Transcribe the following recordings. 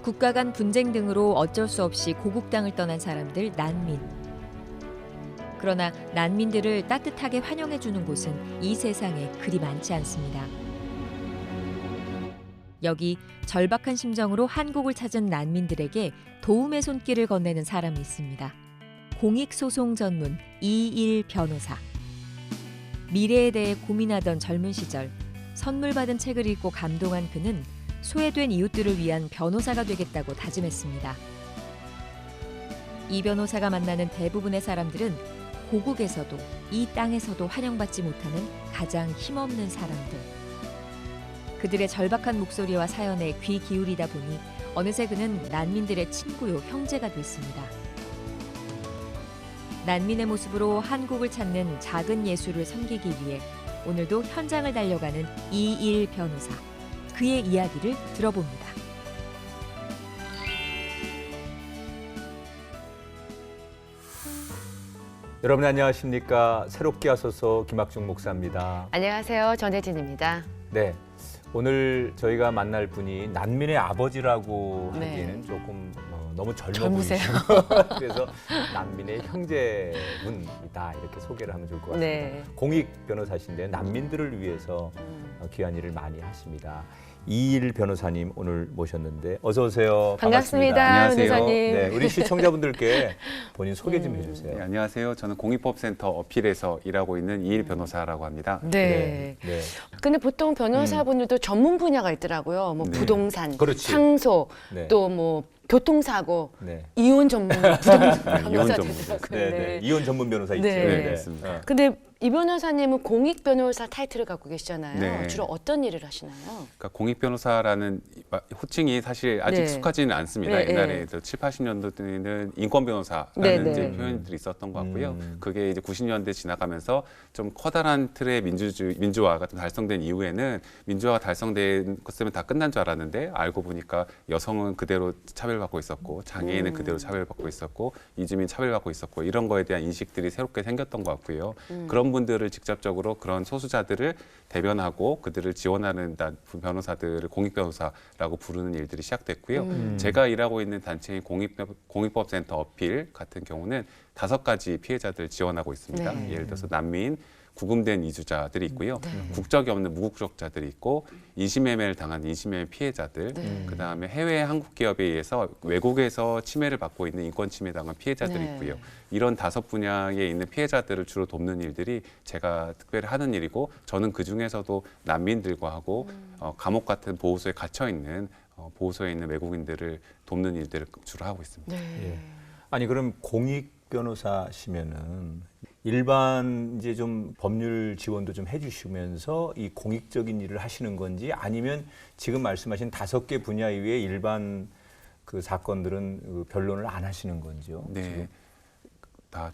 국가 간 분쟁 등으로 어쩔 수 없이 고국 땅을 떠난 사람들 난민. 그러나 난민들을 따뜻하게 환영해 주는 곳은 이 세상에 그리 많지 않습니다. 여기 절박한 심정으로 한국을 찾은 난민들에게 도움의 손길을 건네는 사람이 있습니다. 공익소송 전문 이일 변호사. 미래에 대해 고민하던 젊은 시절 선물 받은 책을 읽고 감동한 그는 소외된 이웃들을 위한 변호사가 되겠다고 다짐했습니다. 이 변호사가 만나는 대부분의 사람들은 고국에서도 이 땅에서도 환영받지 못하는 가장 힘없는 사람들. 그들의 절박한 목소리와 사연에 귀 기울이다 보니 어느새 그는 난민들의 친구요 형제가 됐습니다. 난민의 모습으로 한국을 찾는 작은 예수를 섬기기 위해 오늘도 현장을 달려가는 이일 변호사. 그의 이야기를 들어봅니다. 여러분 안녕하십니까? 새롭게 하소서 김학중 목사입니다. 안녕하세요. 전혜진입니다. 네, 오늘 저희가 만날 분이 난민의 아버지라고 네. 하기에는 조금 너무 젊으세요. 보이시고 그래서 난민의 형제분이다 이렇게 소개를 하면 좋을 것 같습니다. 네. 공익 변호사신데 난민들을 위해서 귀한 일을 많이 하십니다. 이일 변호사님 오늘 모셨는데 어서 오세요. 반갑습니다. 안녕하세요. 변호사님. 네, 우리 시청자분들께 본인 소개 좀 해주세요. 네, 안녕하세요. 저는 공익법센터 어필에서 일하고 있는 이일 변호사라고 합니다. 네. 네. 근데 보통 변호사분들도 전문 분야가 있더라고요. 뭐 네. 부동산, 그렇지. 상소, 네. 또 뭐 교통사고, 네. 이혼 전문 부동산 이혼 변호사 전문. 되더라고요. 네, 네. 이혼 전문 변호사 있죠. 네. 네, 맞습니다. 근데 이 변호사님은 공익 변호사 타이틀을 갖고 계시잖아요. 네. 주로 어떤 일을 하시나요? 그러니까 공익 변호사라는 호칭이 사실 아직 네. 익숙하지는 않습니다. 네, 옛날에 7, 80년대에는 인권 변호사라는 네, 네. 이제 표현들이 있었던 것 같고요. 그게 이제 90년대 지나가면서 좀 커다란 틀의 민주화가 좀 달성된 이후에는 민주화가 달성된 것으면 다 끝난 줄 알았는데 알고 보니까 여성은 그대로 차별받고 있었고 장애인은 그대로 차별받고 있었고 이주민 차별받고 있었고 이런 거에 대한 인식들이 새롭게 생겼던 것 같고요. 그런 분들을 직접적으로 그런 소수자들을 대변하고 그들을 지원하는 변호사들을 공익 변호사라고 부르는 일들이 시작됐고요. 제가 일하고 있는 단체인 공익법센터 어필 같은 경우는 5가지 피해자들 지원하고 있습니다. 네. 예를 들어서 난민, 구금된 이주자들이 있고요. 국적이 없는 무국적자들이 있고 인신매매를 당한 인신매매 피해자들, 그다음에 해외 한국 기업에 의해서 외국에서 침해를 받고 있는 인권 침해 당한 피해자들이 네. 있고요. 이런 5분야에 있는 피해자들을 주로 돕는 일들이 제가 특별히 하는 일이고 저는 그중에서도 난민들과 하고 감옥 같은 보호소에 갇혀 있는 보호소에 있는 외국인들을 돕는 일들을 주로 하고 있습니다. 네. 예. 아니 그럼 공익 변호사시면은 일반 이제 좀 법률 지원도 좀 해주시면서 이 공익적인 일을 하시는 건지 아니면 지금 말씀하신 5개 분야 이외에 일반 그 사건들은 그 변론을 안 하시는 건지요? 네. 지금?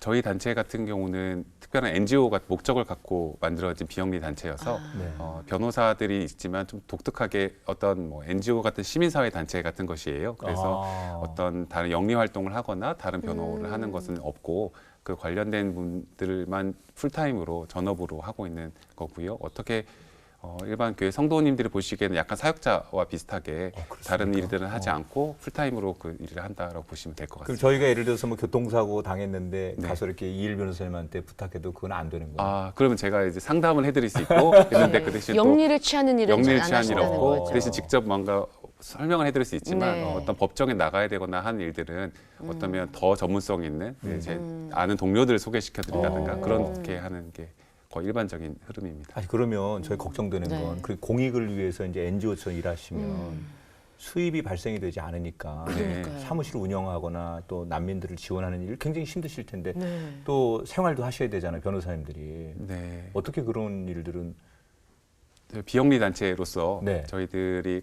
저희 단체 같은 경우는 특별한 NGO가 목적을 갖고 만들어진 비영리 단체여서 네. 변호사들이 있지만 좀 독특하게 어떤 뭐 NGO 같은 시민사회 단체 같은 것이에요. 그래서 어떤 다른 영리 활동을 하거나 다른 변호를 하는 것은 없고 그 관련된 분들만 풀타임으로 전업으로 하고 있는 거고요. 어떻게 일반 교회 성도님들이 보시기에는 약간 사역자와 비슷하게 다른 일들은 하지 않고 풀타임으로 그 일을 한다라고 보시면 될 것 그럼 같습니다. 저희가 예를 들어서 뭐 교통사고 당했는데 네. 가서 이렇게 이일 변호사님한테 부탁해도 그건 안 되는 거예요? 그러면 제가 이제 상담을 해드릴 수 있고 있는데 그 대신 또 영리를 취하는 일은 영리를 안 취한 일 하신다는 없고 거죠. 그 대신 직접 뭔가 설명을 해드릴 수 있지만 네. 어떤 법정에 나가야 되거나 하는 일들은 어쩌면 더 전문성 있는 제 아는 동료들을 소개시켜드린다든가 그렇게 하는 게 거의 일반적인 흐름입니다. 아니 그러면 저희 걱정되는 네. 건 그 공익을 위해서 이제 NGO처럼 일하시면 수입이 발생이 되지 않으니까 그러니까요. 사무실을 운영하거나 또 난민들을 지원하는 일 굉장히 힘드실 텐데 네. 또 생활도 하셔야 되잖아요, 변호사님들이. 네. 어떻게 그런 일들은 비영리 단체로서 네. 저희들이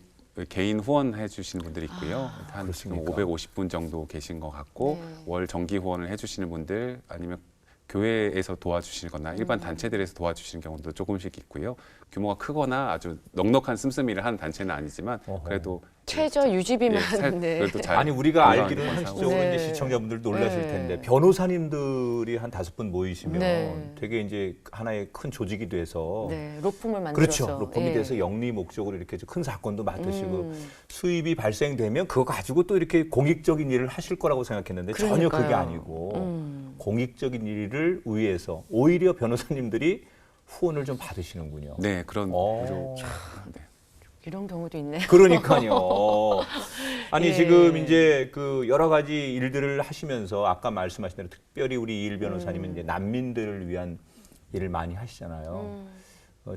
개인 후원해 주시는 분들이 있고요. 한 지금 그렇습니까? 550분 정도 계신 것 같고 네. 월 정기 후원을 해 주시는 분들 아니면 교회에서 도와주시거나 일반 단체들에서 도와주시는 경우도 조금씩 있고요. 규모가 크거나 아주 넉넉한 씀씀이를 하는 단체는 아니지만 그래도 최저 유지비만 네. 그래도 잘 아니 우리가 알기로는 건강하게 상식적으로 네. 이제 시청자분들 놀라실 네. 텐데 변호사님들이 한 5분 모이시면 네. 되게 이제 하나의 큰 조직이 돼서 네, 로펌을 만들어서 그렇죠. 로펌이 예. 돼서 영리 목적으로 이렇게 큰 사건도 맡으시고 수입이 발생되면 그거 가지고 또 이렇게 공익적인 일을 하실 거라고 생각했는데 전혀 그게 그러니까요. 아니고 공익적인 일을 위해서 오히려 변호사님들이 후원을 좀 받으시는군요. 네 그런 오. 네. 이런 경우도 있네요. 그러니까요. 아니 예. 지금 이제 그 여러 가지 일들을 하시면서 아까 말씀하신 대로 특별히 우리 이일 변호사님은 이제 난민들을 위한 일을 많이 하시잖아요.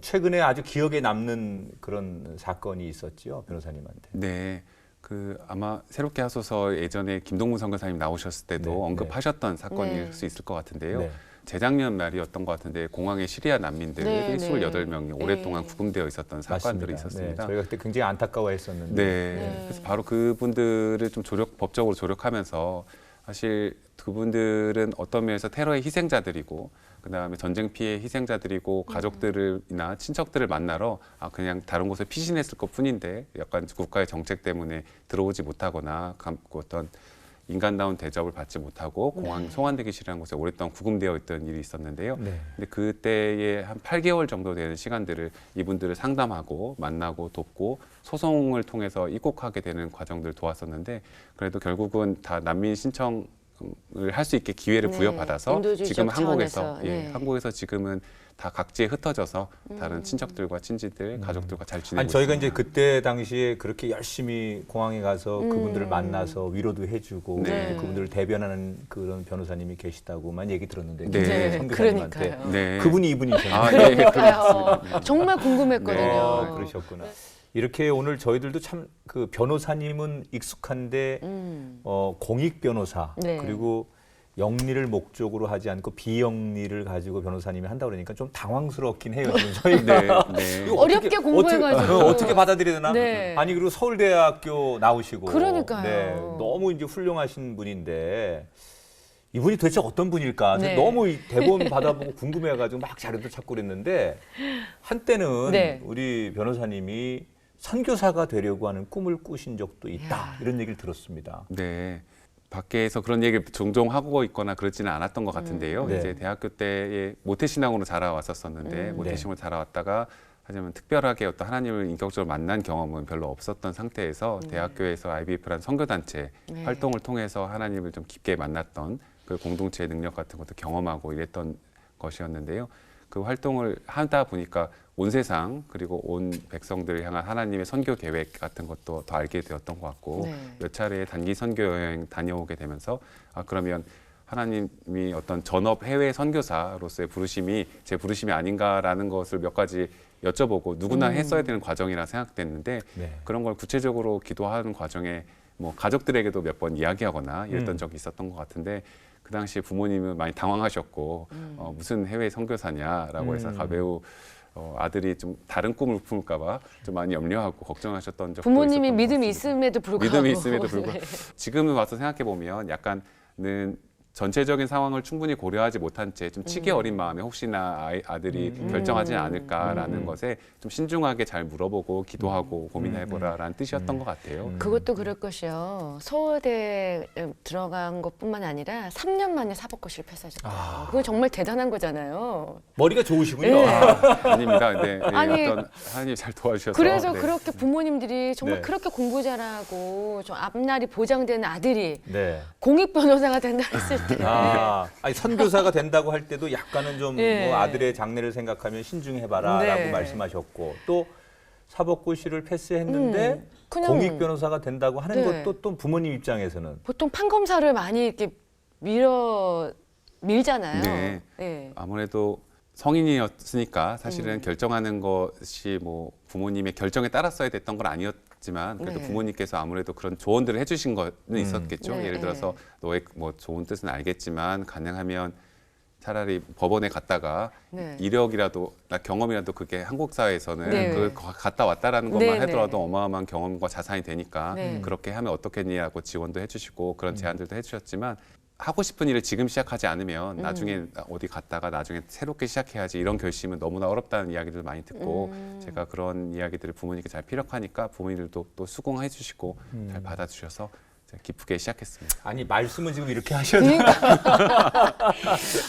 최근에 아주 기억에 남는 그런 사건이 있었죠, 변호사님한테. 네. 그 아마 새롭게 하소서 예전에 김동문 선교사님 나오셨을 때도 네, 언급하셨던 사건일 네. 수 있을 것 같은데요. 네. 재작년 말이었던 것 같은데 공항에 시리아 난민들이 네, 네. 28명이 오랫동안 네. 구금되어 있었던 사건들이 있었습니다. 네, 저희가 그때 굉장히 안타까워했었는데. 네. 그래서 바로 그분들을 좀 법적으로 조력하면서 사실 그분들은 어떤 면에서 테러의 희생자들이고 그다음에 전쟁 피해 희생자들이고 가족들이나 친척들을 만나러 그냥 다른 곳에 피신했을 것뿐인데 약간 국가의 정책 때문에 들어오지 못하거나 어떤 인간다운 대접을 받지 못하고 공항 송환대기실이라는 곳에 오랫동안 구금되어 있던 일이 있었는데요. 네. 근데 그때에 한 8개월 정도 되는 시간들을 이분들을 상담하고 만나고 돕고 소송을 통해서 입국하게 되는 과정들을 도왔었는데 그래도 결국은 다 난민 신청을 할 수 있게 기회를 네. 부여받아서 인도주의적 지금 한국에서 차원에서, 네. 한국에서 지금은 다 각지에 흩어져서 다른 친척들과 친지들, 가족들과 잘 지내고 아니 저희가 있습니다. 이제 그때 당시에 그렇게 열심히 공항에 가서 그분들을 만나서 위로도 해주고 네. 이제 그분들을 대변하는 그런 변호사님이 계시다고만 얘기 들었는데 네. 네. 선교사님한테 그러니까요. 네. 그분이 이분이셨네요. 예, 그러니까요. 정말 궁금했거든요. 네, 그러셨구나. 이렇게 오늘 저희들도 참 그 변호사님은 익숙한데 공익 변호사 네. 그리고 영리를 목적으로 하지 않고 비영리를 가지고 변호사님이 한다 그러니까 좀 당황스럽긴 해요. 지금 저희가 네. 이거 어렵게 공부해가지고. 어떻게 받아들여야 되나? 네. 아니 그리고 서울대학교 나오시고 그러니까요. 네, 너무 이제 훌륭하신 분인데 이분이 도대체 어떤 분일까? 네. 너무 이 대본 받아보고 궁금해가지고 막 자료도 찾고 그랬는데 한때는 네. 우리 변호사님이 선교사가 되려고 하는 꿈을 꾸신 적도 있다 야. 이런 얘기를 들었습니다. 네. 밖에서 그런 얘기를 종종 하고 있거나 그렇지는 않았던 것 같은데요. 네. 이제 대학교 때에 모태신앙으로 자라왔었었는데 모태신앙으로 자라왔다가 하지만 특별하게 어떤 하나님을 인격적으로 만난 경험은 별로 없었던 상태에서 대학교에서 IBF라는 선교단체 네. 활동을 통해서 하나님을 좀 깊게 만났던 그 공동체의 능력 같은 것도 경험하고 이랬던 것이었는데요. 그 활동을 하다 보니까 온 세상 그리고 온 백성들을 향한 하나님의 선교 계획 같은 것도 더 알게 되었던 것 같고 네. 몇 차례 단기 선교 여행 다녀오게 되면서 그러면 하나님이 어떤 전업 해외 선교사로서의 부르심이 제 부르심이 아닌가라는 것을 몇 가지 여쭤보고 누구나 했어야 되는 과정이라 생각됐는데 네. 그런 걸 구체적으로 기도하는 과정에 뭐 가족들에게도 몇 번 이야기하거나 이랬던 적이 있었던 것 같은데 그 당시에 부모님은 많이 당황하셨고 무슨 해외 선교사냐라고 해서 매우 아들이 좀 다른 꿈을 품을까봐 좀 많이 염려하고 걱정하셨던 적도 부모님이 있었던 것 믿음이 같습니다. 있음에도 불구하고. 믿음이 있음에도 불구하고 네. 지금은 와서 생각해 보면 약간은 전체적인 상황을 충분히 고려하지 못한 채 좀 치기 어린 마음에 혹시나 아들이 결정하지 않을까라는 것에 좀 신중하게 잘 물어보고 기도하고 고민해보라라는 뜻이었던 것 같아요. 그것도 그럴 것이요. 서울대 들어간 것뿐만 아니라 3년 만에 사법고시를 패스하셨다. 그거 정말 대단한 거잖아요. 머리가 좋으시군요. 네. 아닙니다. 네, 네, 아니, 어떤 하나님이 잘 도와주셔서 그래서 네. 그렇게 부모님들이 정말 네. 그렇게 공부 잘하고 좀 앞날이 보장되는 아들이 네. 공익 변호사가 된다 했을 때 아니 선교사가 된다고 할 때도 약간은 좀 예. 뭐 아들의 장래를 생각하면 신중해봐라라고 네. 말씀하셨고 또 사법고시를 패스했는데 그냥 공익 변호사가 된다고 하는 네. 것도 또 부모님 입장에서는 보통 판검사를 많이 이렇게 밀잖아요. 네. 네. 아무래도 성인이었으니까 사실은 결정하는 것이 뭐 부모님의 결정에 따랐어야 됐던 건 아니었지만 그래도 네. 부모님께서 아무래도 그런 조언들을 해주신 거는 있었겠죠. 네, 예를 들어서 너의 뭐 좋은 뜻은 알겠지만 가능하면 차라리 법원에 갔다가 네. 이력이라도 나 경험이라도 그게 한국 사회에서는 네. 그걸 갔다 왔다라는 것만 네, 하더라도 네. 어마어마한 경험과 자산이 되니까 네. 그렇게 하면 어떻겠니라고 지원도 해주시고 그런 제안들도 해주셨지만 하고 싶은 일을 지금 시작하지 않으면 나중에 어디 갔다가 나중에 새롭게 시작해야지 이런 결심은 너무나 어렵다는 이야기들을 많이 듣고 제가 그런 이야기들을 부모님께 잘 피력하니까 부모님들도 또 수긍해 주시고 잘 받아주셔서 기쁘게 시작했습니다. 아니 말씀은 지금 이렇게 하셨는데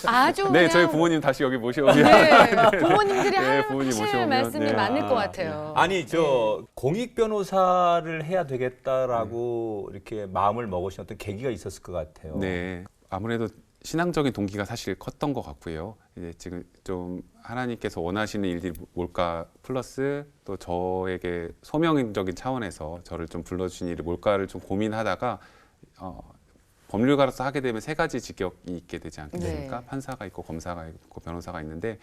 아주 네, 그냥 저희 부모님 다시 여기 모셔오면 네, 부모님들이 네, 부모님 하실 모셔오면, 말씀이 네. 많을 것 같아요. 아니 저 공익 변호사를 해야 되겠다라고 이렇게 마음을 먹으신 어떤 계기가 있었을 것 같아요. 네, 아무래도 신앙적인 동기가 사실 컸던 것 같고요. 이제 지금 좀 하나님께서 원하시는 일들이 뭘까 플러스 또 저에게 소명적인 차원에서 저를 좀 불러주신 일이 뭘까를 좀 고민하다가 법률가로서 하게 되면 세 가지 직역이 있게 되지 않겠습니까? 네. 판사가 있고 검사가 있고 변호사가 있는데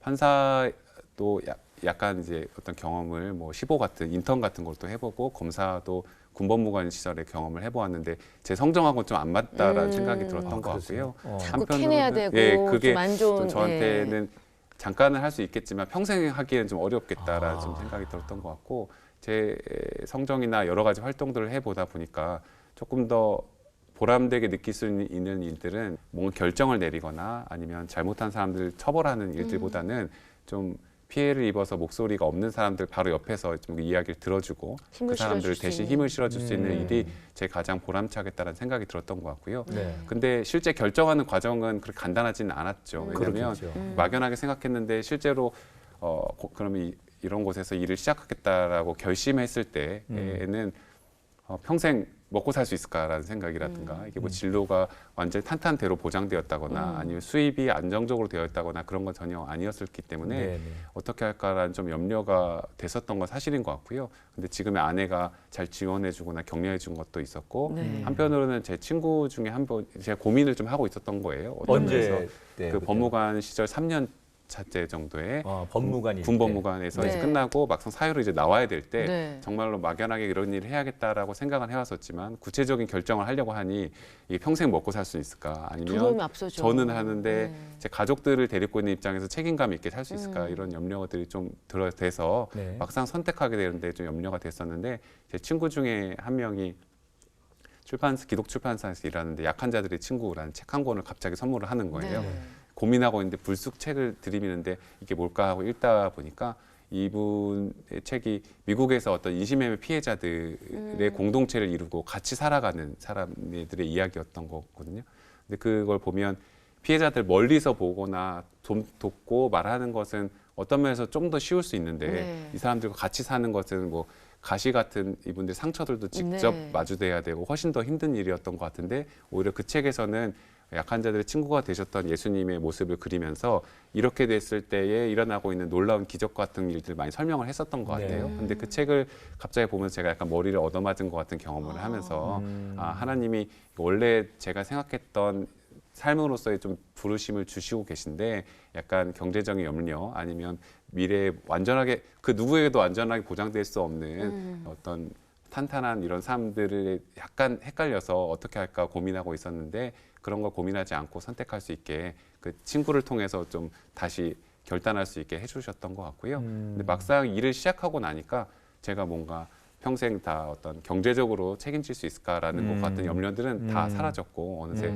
판사도 약간 이제 어떤 경험을 뭐 시보 같은 인턴 같은 걸 또 해보고 검사도 군법무관 시절에 경험을 해보았는데 제 성정하고는 좀 안 맞다라는 생각이 들었던 것 같고요. 자꾸 캐내야 되고 예, 그게 좀 안 좋은 좀 저한테는 잠깐은 할 수 있겠지만 평생 하기에는 좀 어렵겠다라는 좀 생각이 들었던 것 같고 제 성정이나 여러 가지 활동들을 해보다 보니까 조금 더 보람되게 느낄 수 있는 일들은 뭔가 결정을 내리거나 아니면 잘못한 사람들을 처벌하는 일들보다는 좀 피해를 입어서 목소리가 없는 사람들 바로 옆에서 좀 이야기를 들어주고 힘을 그 사람들을 실어줄 수 대신 있는. 힘을 실어줄 수 있는 일이 제 가장 보람차겠다는 생각이 들었던 것 같고요. 네. 근데 실제 결정하는 과정은 그렇게 간단하지는 않았죠. 왜냐하면 그렇겠죠. 막연하게 생각했는데 실제로 그러면 이런 곳에서 일을 시작하겠다라고 결심했을 때에는 평생 먹고 살 수 있을까라는 생각이라든가 이게 뭐 진로가 완전히 탄탄대로 보장되었다거나 아니면 수입이 안정적으로 되어 있다거나 그런 건 전혀 아니었기 때문에 네네. 어떻게 할까라는 좀 염려가 됐었던 건 사실인 것 같고요. 근데 지금의 아내가 잘 지원해주거나 격려해준 것도 있었고 네. 한편으로는 제 친구 중에 한 번 제가 고민을 좀 하고 있었던 거예요. 어떤 면에서 언제 때 그 법무관 시절 3년 차째 정도에 법무관이 군법무관에서 이제 네. 끝나고 막상 사회로 이제 나와야 될 때 네. 정말로 막연하게 이런 일을 해야겠다라고 생각은 해왔었지만 구체적인 결정을 하려고 하니 이게 평생 먹고 살 수 있을까 아니면 두려움이 앞서죠. 저는 하는데 네. 제 가족들을 데리고 있는 입장에서 책임감 있게 살 수 있을까 이런 염려들이 좀 돼서 네. 막상 선택하게 되는데 좀 염려가 됐었는데 제 친구 중에 한 명이 기독 출판사에서 일하는데 약한 자들의 친구라는 책 한 권을 갑자기 선물을 하는 거예요. 네. 고민하고 있는데 불쑥 책을 들이미는데 이게 뭘까 하고 읽다 보니까 이분의 책이 미국에서 어떤 인신매매 피해자들의 공동체를 이루고 같이 살아가는 사람들의 이야기였던 거거든요. 근데 그걸 보면 피해자들 멀리서 보거나 좀 돕고 말하는 것은 어떤 면에서 좀 더 쉬울 수 있는데 네. 이 사람들과 같이 사는 것은 뭐 가시 같은 이분들 상처들도 직접 네. 마주대야 되고 훨씬 더 힘든 일이었던 것 같은데 오히려 그 책에서는 약한 자들의 친구가 되셨던 예수님의 모습을 그리면서 이렇게 됐을 때에 일어나고 있는 놀라운 기적 같은 일들 많이 설명을 했었던 것 같아요. 네. 근데 그 책을 갑자기 보면서 제가 약간 머리를 얻어맞은 것 같은 경험을 하면서 하나님이 원래 제가 생각했던 삶으로서의 좀 부르심을 주시고 계신데 약간 경제적인 염려 아니면 미래에 완전하게 그 누구에게도 완전하게 보장될 수 없는 어떤 탄탄한 이런 삶들을 약간 헷갈려서 어떻게 할까 고민하고 있었는데 그런 걸 고민하지 않고 선택할 수 있게 그 친구를 통해서 좀 다시 결단할 수 있게 해주셨던 것 같고요. 근데 막상 일을 시작하고 나니까 제가 뭔가 평생 다 어떤 경제적으로 책임질 수 있을까라는 것 같은 염려들은 다 사라졌고 어느새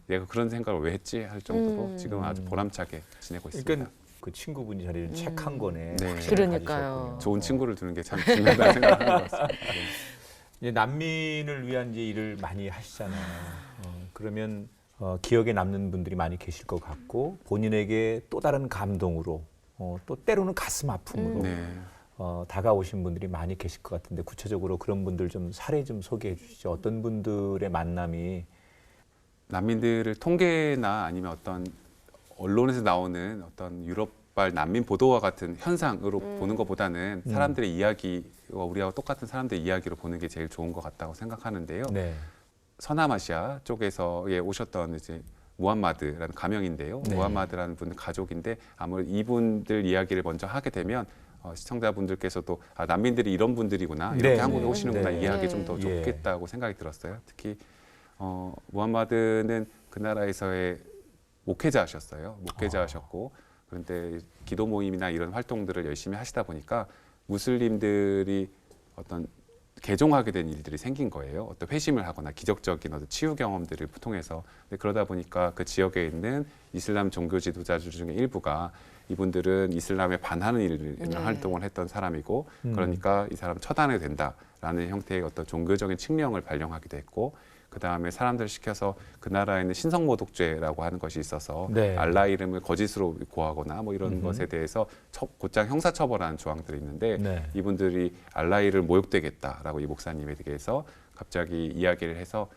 내가 그런 생각을 왜 했지 할 정도로 지금 아주 보람차게 지내고 있습니다. 그러니까 그 친구분이 자리를 책 한 권에 네. 확실히 그러니까요. 가지셨군요. 좋은 친구를 두는 게 참 중요하다는 생각을 하는 것 같습니다. 네. 이제 난민을 위한 이제 일을 많이 하시잖아요. 그러면 기억에 남는 분들이 많이 계실 것 같고 본인에게 또 다른 감동으로 또 때로는 가슴 아픔으로 네. 다가오신 분들이 많이 계실 것 같은데 구체적으로 그런 분들 좀 사례 좀 소개해 주시죠. 어떤 분들의 만남이 난민들을 통계나 아니면 어떤 언론에서 나오는 어떤 유럽발 난민 보도와 같은 현상으로 보는 것보다는 사람들의 이야기와 우리하고 똑같은 사람들의 이야기로 보는 게 제일 좋은 것 같다고 생각하는데요. 네. 서남아시아 쪽에서 오셨던 이제 무함마드라는 가명인데요. 네. 무함마드라는 분은 가족인데 아무래도 이분들 이야기를 먼저 하게 되면 시청자분들께서도 난민들이 이런 분들이구나 이렇게 네, 한국에 네. 오시는구나 네. 이해하기 좀 더 예. 좋겠다고 생각이 들었어요. 특히 무함마드는 그 나라에서의 목회자셨어요. 목회자셨고 그런데 기도 모임이나 이런 활동들을 열심히 하시다 보니까 무슬림들이 어떤 개종하게 된 일들이 생긴 거예요. 어떤 회심을 하거나 기적적인 어떤 치유 경험들을 통해서. 근데 그러다 보니까 그 지역에 있는 이슬람 종교 지도자들 중에 일부가 이분들은 이슬람에 반하는 일을 네. 활동을 했던 사람이고 그러니까 이 사람 처단해야 된다라는 형태의 어떤 종교적인 칙령을 발령하기도 했고 그 다음에 사람들을 시켜서 그 나라에는 신성모독죄라고 하는 것이 있어서 네. 알라 이름을 거짓으로 고하거나 뭐 이런 것에 대해서 곧장 형사처벌하는 조항들이 있는데 네. 이분들이 알라이를 모욕되겠다라고 이 목사님에 대해서 갑자기 이야기를 해서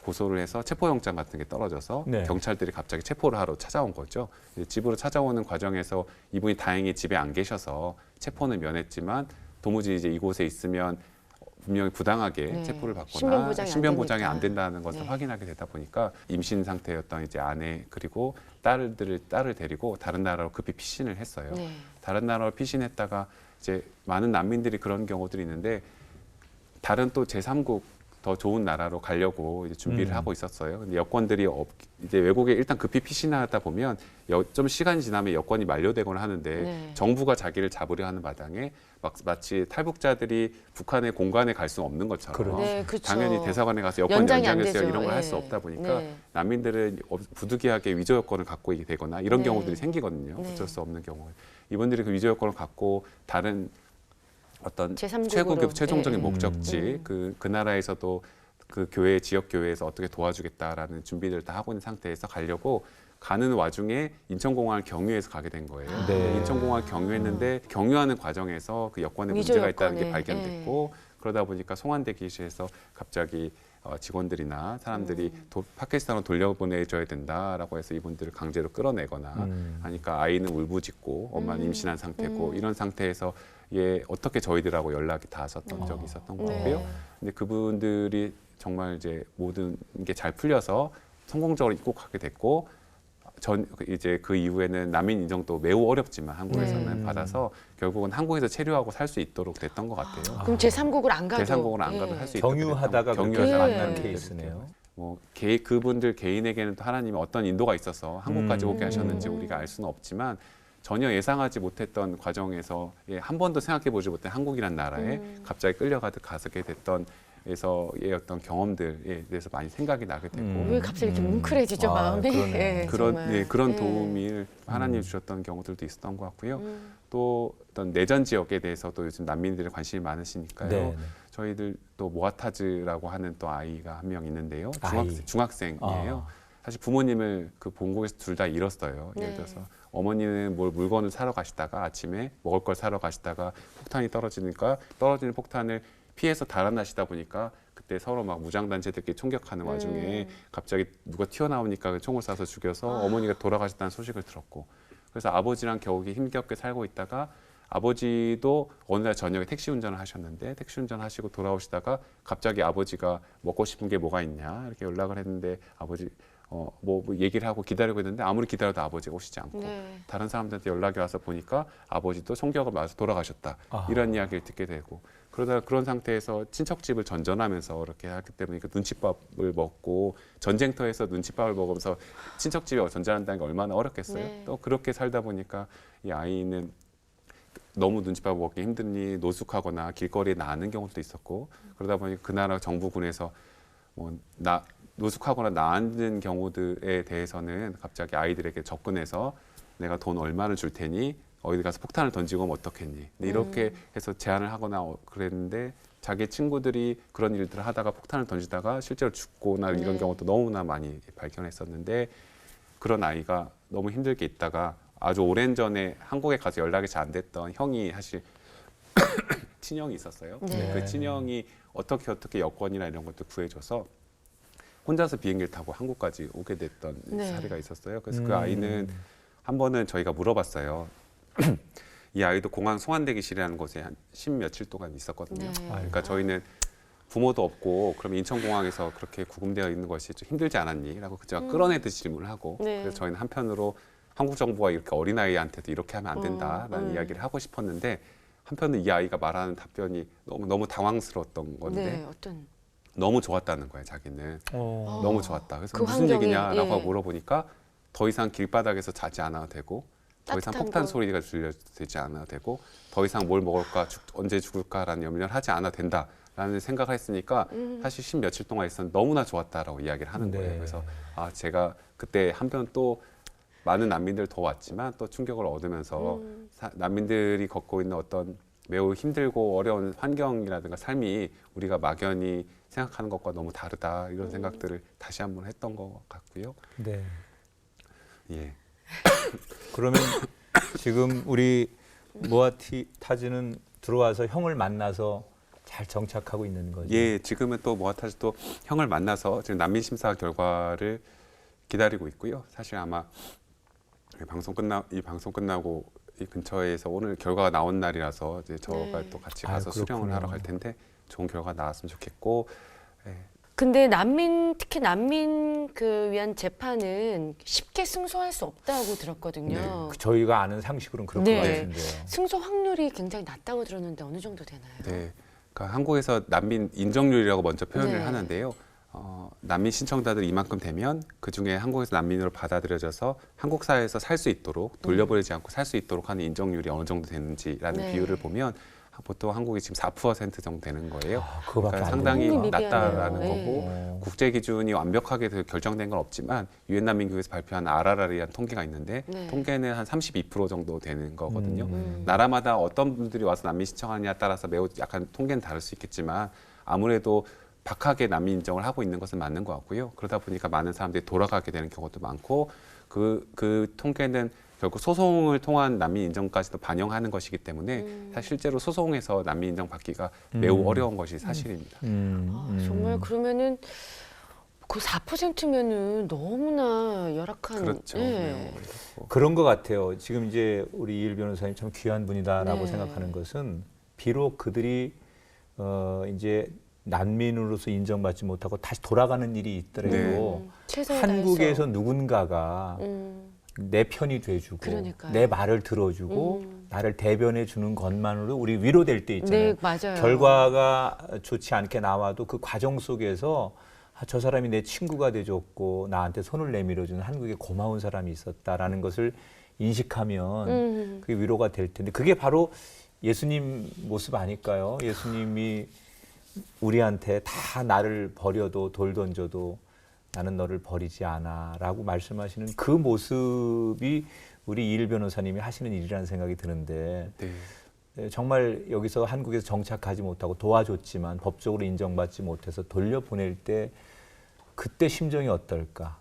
고소를 해서 체포영장 같은 게 떨어져서 네. 경찰들이 갑자기 체포를 하러 찾아온 거죠. 집으로 찾아오는 과정에서 이분이 다행히 집에 안 계셔서 체포는 면했지만 도무지 이제 이곳에 있으면 분명히 부당하게 네. 체포를 받거나 신변 보장이 안 안 된다는 것을 네. 확인하게 되다 보니까 임신 상태였던 이제 아내 그리고 딸을 데리고 다른 나라로 급히 피신을 했어요. 네. 다른 나라로 피신했다가 이제 많은 난민들이 그런 경우들이 있는데 다른 또 제3국 더 좋은 나라로 가려고 이제 준비를 하고 있었어요. 근데 여권들이 이제 외국에 일단 급히 피신하다 보면 좀 시간이 지나면 여권이 만료되거나 하는데 네. 정부가 자기를 잡으려 하는 마당에 마치 탈북자들이 북한의 공간에 갈 수 없는 것처럼 그렇죠. 네, 그렇죠. 당연히 대사관에 가서 여권 연장이 안 연장해서 되죠. 이런 걸 할 예. 수 없다 보니까 네. 난민들은 부득이하게 위조 여권을 갖고 있게 되거나 이런 네. 경우들이 생기거든요. 네. 어쩔 수 없는 경우. 이분들이 그 위조 여권을 갖고 다른 어떤 제3국으로 최종적인 예. 목적지 그 나라에서도 그 지역 교회에서 어떻게 도와주겠다라는 준비를 다 하고 있는 상태에서 가려고 가는 와중에 인천공항을 경유해서 가게 된 거예요. 네. 인천공항을 경유했는데 경유하는 과정에서 그 여권에 위조 문제가 있다는 게 여권에, 발견됐고 그러다 보니까 송환대기실에서 갑자기 직원들이나 사람들이 파키스탄으로 돌려보내줘야 된다라고 해서 이분들을 강제로 끌어내거나 하니까 아이는 울부짖고 엄마는 임신한 상태고 이런 상태에서 어떻게 저희들하고 연락이 닿았었던 적이 있었던 것 같고요. 네. 근데 그분들이 정말 이제 모든 게 잘 풀려서 성공적으로 입국하게 됐고 이제 그 이후에는 난민 인정도 매우 어렵지만 한국에서는 네. 받아서 결국은 한국에서 체류하고 살 수 있도록 됐던 것 같아요. 그럼 제3국을 안 가도 제3국으로 안 가도 할 수 있도록 경유하다가 됐던 그렇게 예. 만난 네. 케이스네요. 뭐 그분들 개인에게는 또 하나님이 어떤 인도가 있어서 한국까지 오게 하셨는지 우리가 알 수는 없지만 전혀 예상하지 못했던 과정에서 한 번도 생각해 보지 못한 한국이란 나라에 갑자기 끌려가게 됐던 에서의 어떤 경험들에 대해서 많이 생각이 나게 되고 왜 갑자기 이렇게 뭉클해지죠 마음이? 그러네. 예, 그런 정말. 그런 예. 도움을 하나님이 주셨던 경우들도 있었던 것 같고요. 또 어떤 내전 지역에 대해서도 요즘 난민들이 관심이 많으시니까요. 네. 저희들 또 모아타즈라고 하는 또 아이가 한 명 있는데요. 아이. 중학생이에요. 사실 부모님을 그 본국에서 둘 다 잃었어요. 네. 예를 들어서 어머니는 물건을 사러 가시다가 아침에 먹을 걸 사러 가시다가 폭탄이 떨어지니까 떨어지는 폭탄을 피해서 달아나시다 보니까 그때 서로 막 무장단체들끼리 총격하는 와중에 갑자기 누가 튀어나오니까 총을 쏴서 죽여서 어머니가 돌아가셨다는 소식을 들었고 그래서 아버지랑 겨우 힘겹게 살고 있다가 아버지도 어느 날 저녁에 택시 운전을 하셨는데 택시 운전하시고 돌아오시다가 갑자기 아버지가 먹고 싶은 게 뭐가 있냐 이렇게 연락을 했는데 아버지 뭐 얘기를 하고 기다리고 있는데 아무리 기다려도 아버지가 오시지 않고 네. 다른 사람들한테 연락이 와서 보니까 아버지도 총격을 맞아서 돌아가셨다 아. 이런 이야기를 듣게 되고 그러다 그런 상태에서 친척집을 전전하면서 이렇게 하기 때문에 그 눈칫밥을 먹고 전쟁터에서 눈칫밥을 먹으면서 친척집에 전전한다는 게 얼마나 어렵겠어요. 네. 또 그렇게 살다 보니까 이 아이는 너무 눈칫밥을 먹기 힘드니 노숙하거나 길거리에 나는 경우도 있었고 그러다 보니까 그 나라 정부군에서 노숙하거나 나앉는 경우들에 대해서는 갑자기 아이들에게 접근해서 내가 돈 얼마를 줄 테니 어디 가서 폭탄을 던지고 하면 어떻겠니 이렇게 해서 제안을 하거나 그랬는데 자기 친구들이 그런 일들을 하다가 폭탄을 던지다가 실제로 죽거나 이런 네. 경우도 너무나 많이 발견했었는데 그런 아이가 너무 힘들게 있다가 아주 오랜 전에 한국에 가서 연락이 잘 안 됐던 형이 사실 친형이 있었어요. 네. 그 친형이 어떻게 여권이나 이런 것도 구해줘서 혼자서 비행기를 타고 한국까지 오게 됐던 네. 사례가 있었어요. 그래서 그 아이는 한 번은 저희가 물어봤어요. 이 아이도 공항 송환대기실이라는 곳에 한 10며칠 동안 있었거든요. 네. 그러니까 저희는 부모도 없고 그럼 인천공항에서 그렇게 구금되어 있는 것이 좀 힘들지 않았니? 라고 제가 끌어내듯이 질문을 하고 네. 그래서 저희는 한편으로 한국 정부가 이렇게 어린아이한테도 이렇게 하면 안 된다라는 이야기를 하고 싶었는데 한편으로 이 아이가 말하는 답변이 너무 당황스러웠던 건데 네, 어떤 너무 좋았다는 거예요, 자기는. 너무 좋았다. 그래서 그 무슨 환경이, 얘기냐라고 예. 물어보니까 더 이상 길바닥에서 자지 않아도 되고 더 이상 따뜻한 폭탄 거. 소리가 들려지지 않아도 되고 더 이상 뭘 먹을까 언제 죽을까라는 염려를 하지 않아도 된다라는 라는 생각을 했으니까 사실 10 며칠 동안 있었는데 너무나 좋았다라고 이야기를 하는 거예요. 네. 그래서 제가 그때 한편 또 많은 난민들 더 왔지만 또 충격을 얻으면서 난민들이 겪고 있는 어떤 매우 힘들고 어려운 환경이라든가 삶이 우리가 막연히 생각하는 것과 너무 다르다 이런 생각들을 다시 한번 했던 것 같고요. 네. 예. 그러면 지금 우리 모아티 타즈는 들어와서 형을 만나서 잘 정착하고 있는 거죠. 예, 지금은 또 모아타즈 또 형을 만나서 지금 난민 심사 결과를 기다리고 있고요. 사실 아마 이 방송 끝나고 이 근처에서 오늘 결과가 나온 날이라서 이제 저가 또 같이 가서 수령을 하러 갈 텐데 좋은 결과 나왔으면 좋겠고. 예. 근데 특히 난민 위한 재판은 쉽게 승소할 수 없다고 들었거든요. 저희가 아는 상식으로는 그럴 네. 것 같은데요. 승소 확률이 굉장히 낮다고 들었는데 어느 정도 되나요? 네, 그러니까 한국에서 난민 인정률이라고 먼저 표현을 네. 하는데요. 난민 신청자들이 이만큼 되면 그 중에 한국에서 난민으로 받아들여져서 한국 사회에서 살 수 있도록 돌려보내지 않고 살 수 있도록 하는 인정률이 어느 정도 되는지라는 네. 비율을 보면 보통 한국이 지금 4% 정도 되는 거예요. 그거밖에 그러니까 안 상당히 되는구나. 낮다라는 네. 거고 국제 기준이 완벽하게 결정된 건 없지만 유엔 난민기구에서 발표한 RRR이라는 통계가 있는데 네. 통계는 한 32% 정도 되는 거거든요. 음. 나라마다 어떤 분들이 와서 난민 신청하느냐에 따라서 매우 약간 통계는 다를 수 있겠지만 아무래도 박하게 난민 인정을 하고 있는 것은 맞는 것 같고요. 그러다 보니까 많은 사람들이 돌아가게 되는 경우도 많고 그 통계는 결국 소송을 통한 난민 인정까지도 반영하는 것이기 때문에 사실 실제로 소송에서 난민 인정 받기가 매우 어려운 것이 사실입니다. 정말 그러면은 그 4%면은 너무나 열악한. 그렇죠. 예. 네. 그런 것 같아요. 지금 이제 우리 이일 변호사님 참 귀한 분이다라고 네. 생각하는 것은 비록 그들이 이제 난민으로서 인정받지 못하고 다시 돌아가는 일이 있더라도 최선을 한국에서 다해서. 누군가가 내 편이 돼주고 그러니까요. 내 말을 들어주고 나를 대변해 주는 것만으로 우리 위로될 때 있잖아요. 네, 맞아요. 결과가 좋지 않게 나와도 그 과정 속에서 저 사람이 내 친구가 돼줬고 나한테 손을 내밀어주는 한국에 고마운 사람이 있었다라는 것을 인식하면 그게 위로가 될 텐데 그게 바로 예수님 모습 아닐까요? 예수님이 우리한테 다 나를 버려도 돌 던져도 나는 너를 버리지 않아 라고 말씀하시는 그 모습이 우리 이일 변호사님이 하시는 일이라는 생각이 드는데 네. 정말 여기서 한국에서 정착하지 못하고 도와줬지만 법적으로 인정받지 못해서 돌려보낼 때 그때 심정이 어떨까?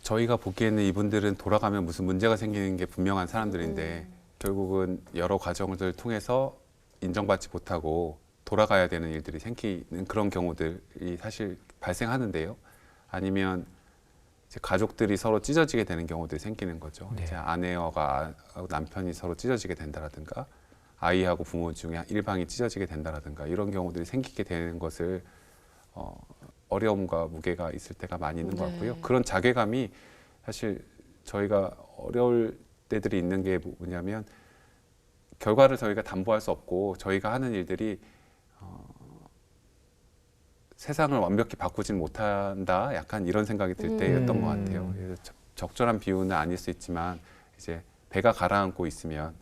저희가 보기에는 이분들은 돌아가면 무슨 문제가 생기는 게 분명한 사람들인데 결국은 여러 과정을 통해서 인정받지 못하고 돌아가야 되는 일들이 생기는 그런 경우들이 사실 발생하는데요. 아니면 이제 가족들이 서로 찢어지게 되는 경우들이 생기는 거죠. 네. 이제 아내와 남편이 서로 찢어지게 된다라든가 아이하고 부모 중에 일방이 찢어지게 된다라든가 이런 경우들이 생기게 되는 것을 어려움과 무게가 있을 때가 많이 있는 것 같고요. 그런 자괴감이 사실 저희가 어려울 때들이 있는 게 뭐냐면 결과를 저희가 담보할 수 없고 저희가 하는 일들이 세상을 완벽히 바꾸지는 못한다. 약간 이런 생각이 들 때였던 것 같아요. 그래서 적절한 비유는 아닐 수 있지만 이제 배가 가라앉고 있으면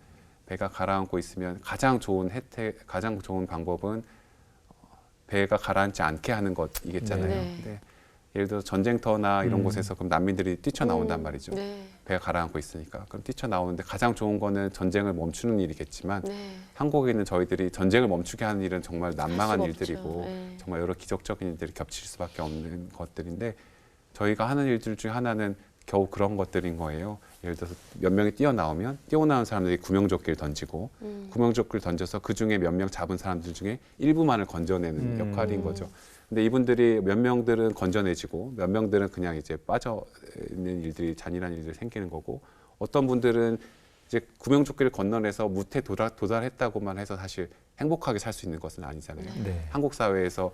가장 좋은 가장 좋은 방법은 배가 가라앉지 않게 하는 것이겠잖아요. 네. 근데 예를 들어 전쟁터나 이런 곳에서 그럼 난민들이 뛰쳐나온단 말이죠. 네. 배가 가라앉고 있으니까. 그럼 뛰쳐나오는데 가장 좋은 거는 전쟁을 멈추는 일이겠지만 네. 한국에 있는 저희들이 전쟁을 멈추게 하는 일은 정말 난망한 수가 일들이고 없죠. 네. 정말 여러 기적적인 일들이 겹칠 수밖에 없는 것들인데 저희가 하는 일들 중에 하나는 겨우 그런 것들인 거예요. 예를 들어서 몇 명이 뛰어나온 사람들이 구명조끼를 던지고 구명조끼를 던져서 그중에 몇 명 잡은 사람들 중에 일부만을 건져내는 역할인 거죠. 근데 이분들이 몇 명들은 건져내지고 몇 명들은 그냥 이제 빠져 있는 일들이 잔인한 일들이 생기는 거고 어떤 분들은 이제 구명조끼를 건너내서 무태 도달했다고만 해서 사실 행복하게 살 수 있는 것은 아니잖아요. 네. 한국 사회에서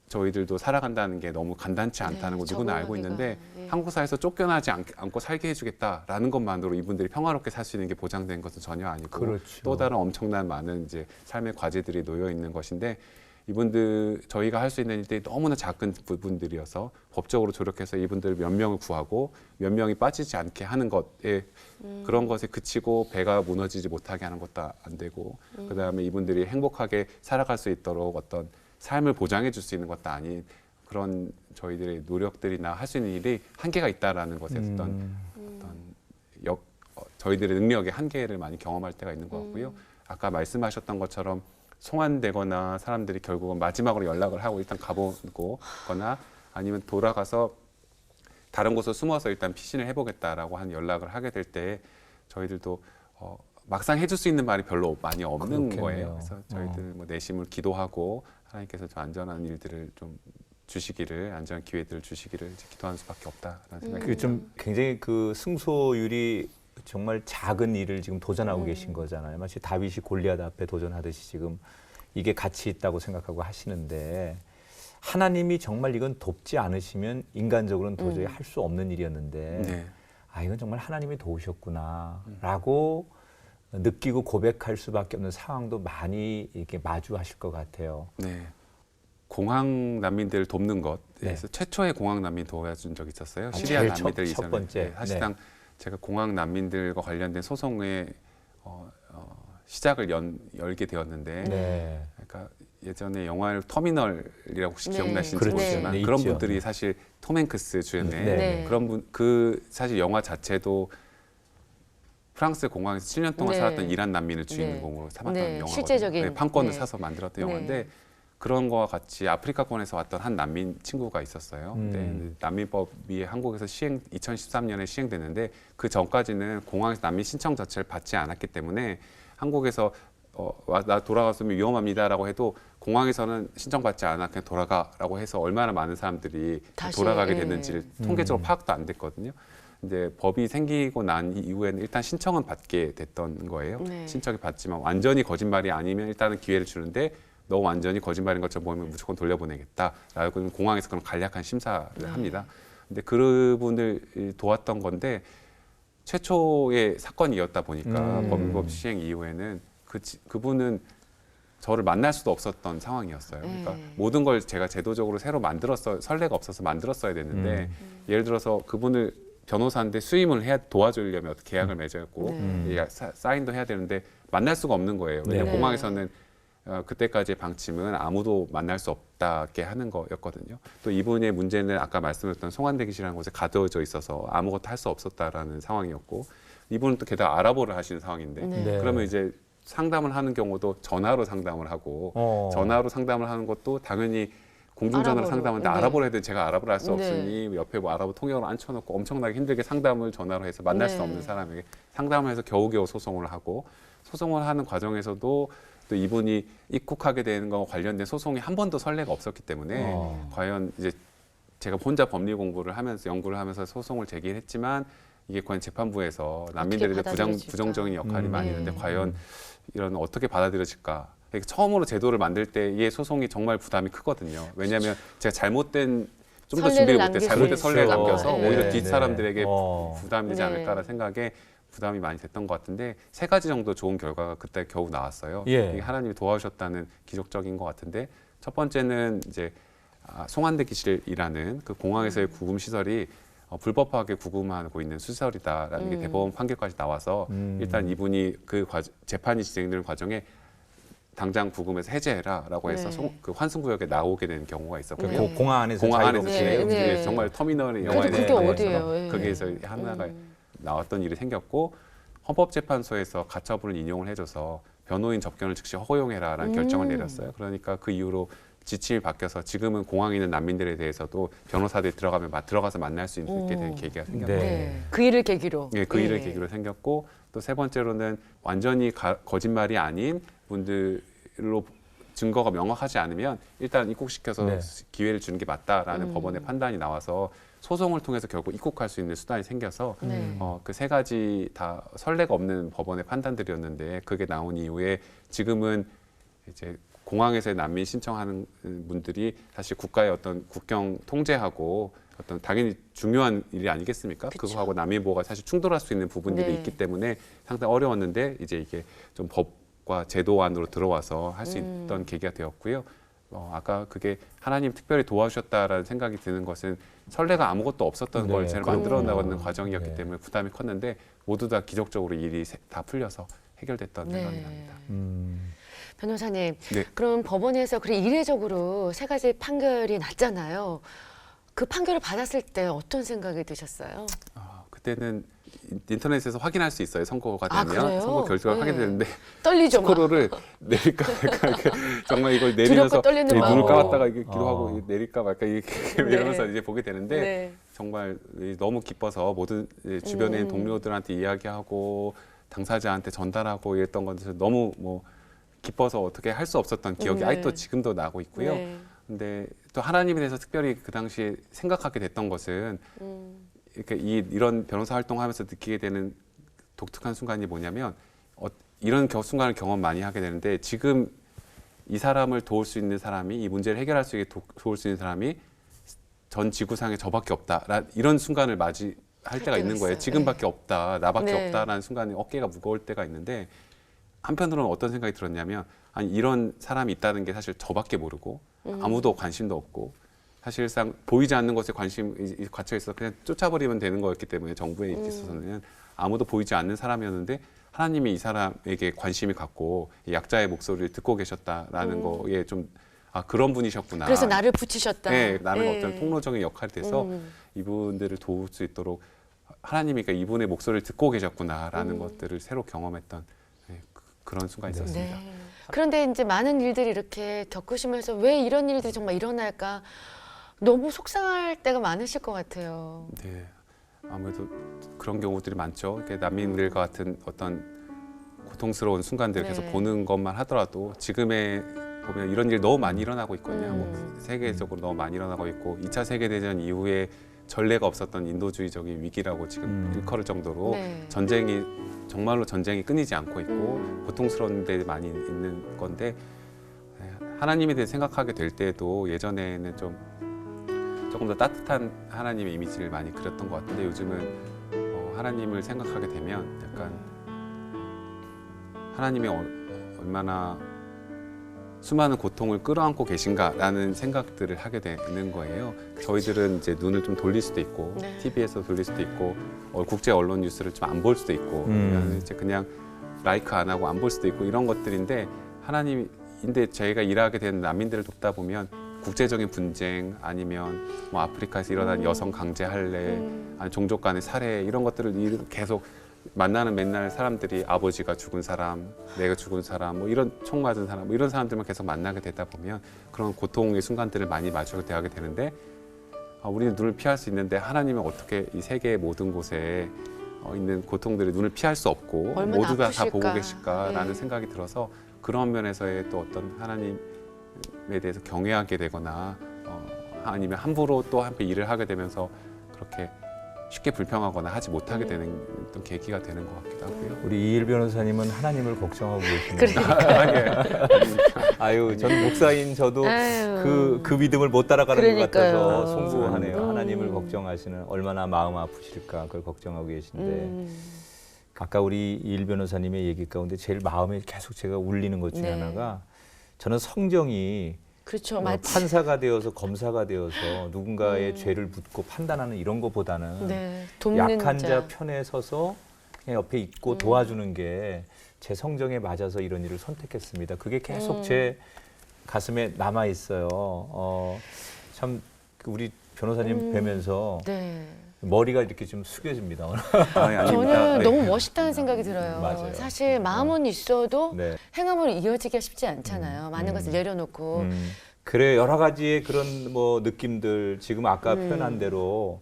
저희들도 살아간다는 게 너무 간단치 않다는 거 누구나 알고 있는데 한국 사회에서 쫓겨나지 않고 살게 해주겠다라는 것만으로 이분들이 평화롭게 살 수 있는 게 보장된 것은 전혀 아니고 그렇죠. 또 다른 엄청난 많은 이제 삶의 과제들이 놓여 있는 것인데 이분들 저희가 할 수 있는 일들이 너무나 작은 부분들이어서 법적으로 조력해서 이분들 몇 명을 구하고 몇 명이 빠지지 않게 하는 것에 그런 것에 그치고 배가 무너지지 못하게 하는 것도 안 되고 그다음에 이분들이 행복하게 살아갈 수 있도록 어떤 삶을 보장해 줄 수 있는 것도 아닌 그런 저희들의 노력들이나 할 수 있는 일이 한계가 있다라는 것에 어떤 저희들의 능력의 한계를 많이 경험할 때가 있는 것 같고요. 아까 말씀하셨던 것처럼 송환되거나 사람들이 결국은 마지막으로 연락을 하고 일단 가보거나 아니면 돌아가서 다른 곳으로 숨어서 일단 피신을 해보겠다라고 하는 연락을 하게 될 때 저희들도 막상 해줄 수 있는 말이 별로 많이 없는 그렇겠네요. 거예요. 그래서 저희들 뭐 내심을 기도하고 하나님께서 좀 안전한 일들을 좀 주시기를 안전한 기회들을 주시기를 이제 기도하는 수밖에 없다라는 생각이 그게 좀 굉장히 그 승소율이 정말 작은 일을 지금 도전하고 계신 거잖아요. 마치 다윗이 골리앗 앞에 도전하듯이 지금 이게 가치 있다고 생각하고 하시는데 하나님이 정말 이건 돕지 않으시면 인간적으로는 도저히 할 수 없는 일이었는데 네. 아 이건 정말 하나님이 도우셨구나라고 느끼고 고백할 수밖에 없는 상황도 많이 이렇게 마주하실 것 같아요. 네. 공항 난민들을 돕는 것에서 네. 최초의 공항 난민 도와준 적이 있었어요. 아, 시리아 제일 난민들 첫 이전에. 번째. 네, 사실상 제가 공항 난민들과 관련된 소송에 시작을 열게 되었는데, 네. 그러니까 예전에 영화 터미널이라고 혹시 네. 기억나시는지 그렇죠. 모르지만 네, 그런 있죠. 분들이 사실 톰 행크스 주연의 네. 그런 분 그 사실 영화 자체도 프랑스 공항에서 7년 동안 네. 살았던 이란 난민을 주인공으로 삼았던 네. 영화거든요. 실제적인, 네, 판권을 네. 사서 만들었던 네. 영화인데 그런 거와 같이 아프리카권에서 왔던 한 난민 친구가 있었어요. 근데 난민법이 한국에서 2013년에 시행됐는데 그 전까지는 공항에서 난민 신청 자체를 받지 않았기 때문에 한국에서 나 돌아갔으면 위험합니다라고 해도 공항에서는 신청받지 않아 그냥 돌아가라고 해서 얼마나 많은 사람들이 다시, 돌아가게 예. 됐는지를 통계적으로 파악도 안 됐거든요. 근데 법이 생기고 난 이후에는 일단 신청은 받게 됐던 거예요. 네. 신청이 받지만 완전히 거짓말이 아니면 일단은 기회를 주는데 너 완전히 거짓말인 것처럼 보이면 무조건 돌려보내겠다라고 공항에서 그런 간략한 심사를 합니다. 근데 그분을 도왔던 건데 최초의 사건이었다 보니까 법률법 시행 이후에는 그분은 저를 만날 수도 없었던 상황이었어요. 그러니까 모든 걸 제가 제도적으로 새로 선례가 없어서 만들었어야 됐는데 예를 들어서 그분을 변호사인데 수임을 도와주려면 계약을 맺었고 사인도 해야 되는데 만날 수가 없는 거예요. 왜냐하면 네. 공항에서는 그때까지의 방침은 아무도 만날 수 없다게 하는 거였거든요. 또 이분의 문제는 아까 말씀드렸던 송환대기실이라는 곳에 가둬져 있어서 아무것도 할 수 없었다라는 상황이었고 이분은 또 게다가 아랍어를 하시는 상황인데 네. 그러면 이제 상담을 하는 경우도 전화로 상담을 하고 전화로 상담을 하는 것도 당연히 공중전화로 아랍어로. 상담하는데 네. 아랍어를 해도 제가 아랍어를 할 수 네. 없으니 옆에 뭐 아랍어 통역을 앉혀놓고 엄청나게 힘들게 상담을 전화로 해서 만날 네. 수 없는 사람에게 상담을 해서 겨우겨우 소송을 하고 소송을 하는 과정에서도 또 이분이 입국하게 되는 거와 관련된 소송이 한 번도 선례가 없었기 때문에 과연 이제 제가 혼자 법리 공부를 하면서 연구를 하면서 소송을 제기했지만 이게 과연 재판부에서 난민들에 대한 받아들여질까? 부정적인 역할이 많이 네. 있는데 과연 이런 어떻게 받아들여질까? 그러니까 처음으로 제도를 만들 때 이 소송이 정말 부담이 크거든요. 왜냐하면 제가 잘못된 좀 더 선례를 준비를 못해 남길 잘못된 수 선례를 있죠. 남겨서 네. 오히려 네. 뒷 사람들에게 네. 부담이 되지 네. 않을까라는 생각에 부담이 많이 됐던 것 같은데 세 가지 정도 좋은 결과가 그때 겨우 나왔어요. 예. 이게 하나님이 도와주셨다는 기적적인 것 같은데 첫 번째는 이제 송환대 기실이라는 그 공항에서의 구금 시설이 불법하게 구금하고 있는 시설이다라는 게 대법원 판결까지 나와서 일단 이분이 그 재판이 진행되는 과정에 당장 구금에서 해제해라라고 해서 네. 그 환승구역에 나오게 되는 경우가 있었거든요. 네. 공항 안에서 공항 안에서 자유롭게 네, 움직이는 네. 정말 터미널의 그래도 영화에 그게 나온 어디예요? 것처럼 예. 거기에서 하나가 나왔던 일이 생겼고 헌법재판소에서 가처분을 인용을 해줘서 변호인 접견을 즉시 허용해라라는 결정을 내렸어요. 그러니까 그 이후로 지침이 바뀌어서 지금은 공항에 있는 난민들에 대해서도 변호사들이 들어가서 만날 수 있게 된 계기가 생겼고 네. 그 일을 계기로. 예, 그 일을 예. 계기로 생겼고 또 세 번째로는 완전히 거짓말이 아닌 분들로 증거가 명확하지 않으면 일단 입국시켜서 네. 기회를 주는 게 맞다라는 법원의 판단이 나와서 소송을 통해서 결국 입국할 수 있는 수단이 생겨서 네. 그 세 가지 다 선례가 없는 법원의 판단들이었는데 그게 나온 이후에 지금은 이제 공항에서 난민 신청하는 분들이 사실 국가의 어떤 국경 통제하고 어떤 당연히 중요한 일이 아니겠습니까? 그쵸. 그거하고 난민 보호가 사실 충돌할 수 있는 부분들이 네. 있기 때문에 상당히 어려웠는데 이제 이게 좀 법과 제도 안으로 들어와서 할 수 있던 계기가 되었고요. 아까 그게 하나님 특별히 도와주셨다라는 생각이 드는 것은 설레가 아무것도 없었던 네, 걸 제가 그렇군요. 만들어 나가는 과정이었기 네. 때문에 부담이 컸는데 모두 다 기적적으로 일이 다 풀려서 해결됐던 네. 생각이 납니다. 변호사님, 네. 그럼 법원에서 그래 이례적으로 3가지 판결이 났잖아요. 그 판결을 받았을 때 어떤 생각이 드셨어요? 그때는 인터넷에서 확인할 수 있어요. 선고가 아, 되면 그래요? 선고 결과가 네. 확인되는데 떨리죠, 막. 스크롤을 내릴까 말까 이렇게 정말 이걸 두렵고 내리면서 떨리는 눈을 마음으로. 감았다가 이게 기도하고 내릴까 말까 이렇게 네. 이러면서 이제 보게 되는데 네. 정말 너무 기뻐서 모든 주변에 있는 동료들한테 이야기하고 당사자한테 전달하고 이랬던 것에서 너무 뭐 기뻐서 어떻게 할 수 없었던 기억이 네. 아직도 지금도 나고 있고요. 네. 근데 또 하나님에 대해서 특별히 그 당시에 생각하게 됐던 것은 이렇게 이런 변호사 활동하면서 느끼게 되는 독특한 순간이 뭐냐면 이런 순간을 경험 많이 하게 되는데 지금 이 사람을 도울 수 있는 사람이 이 문제를 해결할 수 있게 도울 수 있는 사람이 전 지구상에 저밖에 없다. 이런 순간을 맞이할 때가 있는 거예요. 있어요. 지금밖에 없다. 나밖에 네. 없다라는 순간에 어깨가 무거울 때가 있는데 한편으로는 어떤 생각이 들었냐면 아니 이런 사람이 있다는 게 사실 저밖에 모르고 아무도 관심도 없고 사실상 보이지 않는 것에 관심이 갇혀 있어 그냥 쫓아버리면 되는 거였기 때문에 정부에 있어서는 아무도 보이지 않는 사람이었는데 하나님이 이 사람에게 관심을 갖고 이 약자의 목소리를 듣고 계셨다라는 거에 좀 그런 분이셨구나. 그래서 나를 붙이셨다. 네, 나는 네. 어떤 통로적인 역할이 돼서 이분들을 도울 수 있도록 하나님이 그러니까 이분의 목소리를 듣고 계셨구나라는 것들을 새로 경험했던 그런 순간이 있었습니다. 네. 그런데 이제 많은 일들이 이렇게 겪으시면서 왜 이런 일들이 정말 일어날까 너무 속상할 때가 많으실 것 같아요. 네, 아무래도 그런 경우들이 많죠. 이렇게 난민들과 같은 어떤 고통스러운 순간들을 네. 계속 보는 것만 하더라도 지금에 보면 이런 일 너무 많이 일어나고 있거든요. 뭐 세계적으로 너무 많이 일어나고 있고 2차 세계대전 이후에 전례가 없었던 인도주의적인 위기라고 지금 일컬을 정도로 네. 전쟁이 정말로 전쟁이 끊이지 않고 있고 고통스러운 데 많이 있는 건데 하나님에 대해 생각하게 될 때도 예전에는 조금 더 따뜻한 하나님의 이미지를 많이 그렸던 것 같은데 요즘은 하나님을 생각하게 되면 약간 하나님이 얼마나 수많은 고통을 끌어안고 계신가라는 생각들을 하게 되는 거예요. 저희들은 이제 눈을 좀 돌릴 수도 있고 네. TV에서 돌릴 수도 있고 국제 언론 뉴스를 좀 안 볼 수도 있고 이제 그냥 라이크 안 하고 안 볼 수도 있고 이런 것들인데 하나님인데 저희가 일하게 된 난민들을 돕다 보면 국제적인 분쟁 아니면 뭐 아프리카에서 일어난 여성 강제 할례 아니 종족 간의 살해 이런 것들을 계속 만나는 맨날 사람들이 아버지가 죽은 사람, 내가 죽은 사람, 뭐 이런 총 맞은 사람, 뭐 이런 사람들만 계속 만나게 되다 보면 그런 고통의 순간들을 많이 마주하게 대하게 되는데 우리는 눈을 피할 수 있는데 하나님은 어떻게 이 세계의 모든 곳에 있는 고통들을 눈을 피할 수 없고 얼마나 모두 다 아프실까. 보고 계실까라는 네. 생각이 들어서 그런 면에서의 또 어떤 하나님에 대해서 경외하게 되거나 아니면 함부로 또 한편 일을 하게 되면서 그렇게 쉽게 불평하거나 하지 못하게 되는 어떤 계기가 되는 것 같기도 하고요. 우리 이일 변호사님은 하나님을 걱정하고 계십니다. 아유, 전 목사인 저도 아유. 그 믿음을 못 따라가는 그러니까요. 것 같아서 송구하네요. 하나님을 걱정하시는 얼마나 마음 아프실까 그걸 걱정하고 계신데 아까 우리 이일 변호사님의 얘기 가운데 제일 마음에 계속 제가 울리는 것 중에 네. 하나가 저는 성경이 그렇죠, 맞지. 판사가 되어서 검사가 되어서 누군가의 죄를 묻고 판단하는 이런 것보다는 네, 돕는 약한 자 편에 서서 그냥 옆에 있고 도와주는 게 제 성정에 맞아서 이런 일을 선택했습니다. 그게 계속 제 가슴에 남아 있어요. 참 우리 변호사님 뵈면서 네. 머리가 이렇게 좀 숙여집니다. 아니, 아닙니다. 저는 네. 너무 멋있다는 생각이 들어요. 맞아요. 사실 마음은 있어도 네. 행함으로 이어지기가 쉽지 않잖아요. 많은 것을 내려놓고. 그래 여러 가지의 그런 뭐 느낌들 지금 아까 표현한 대로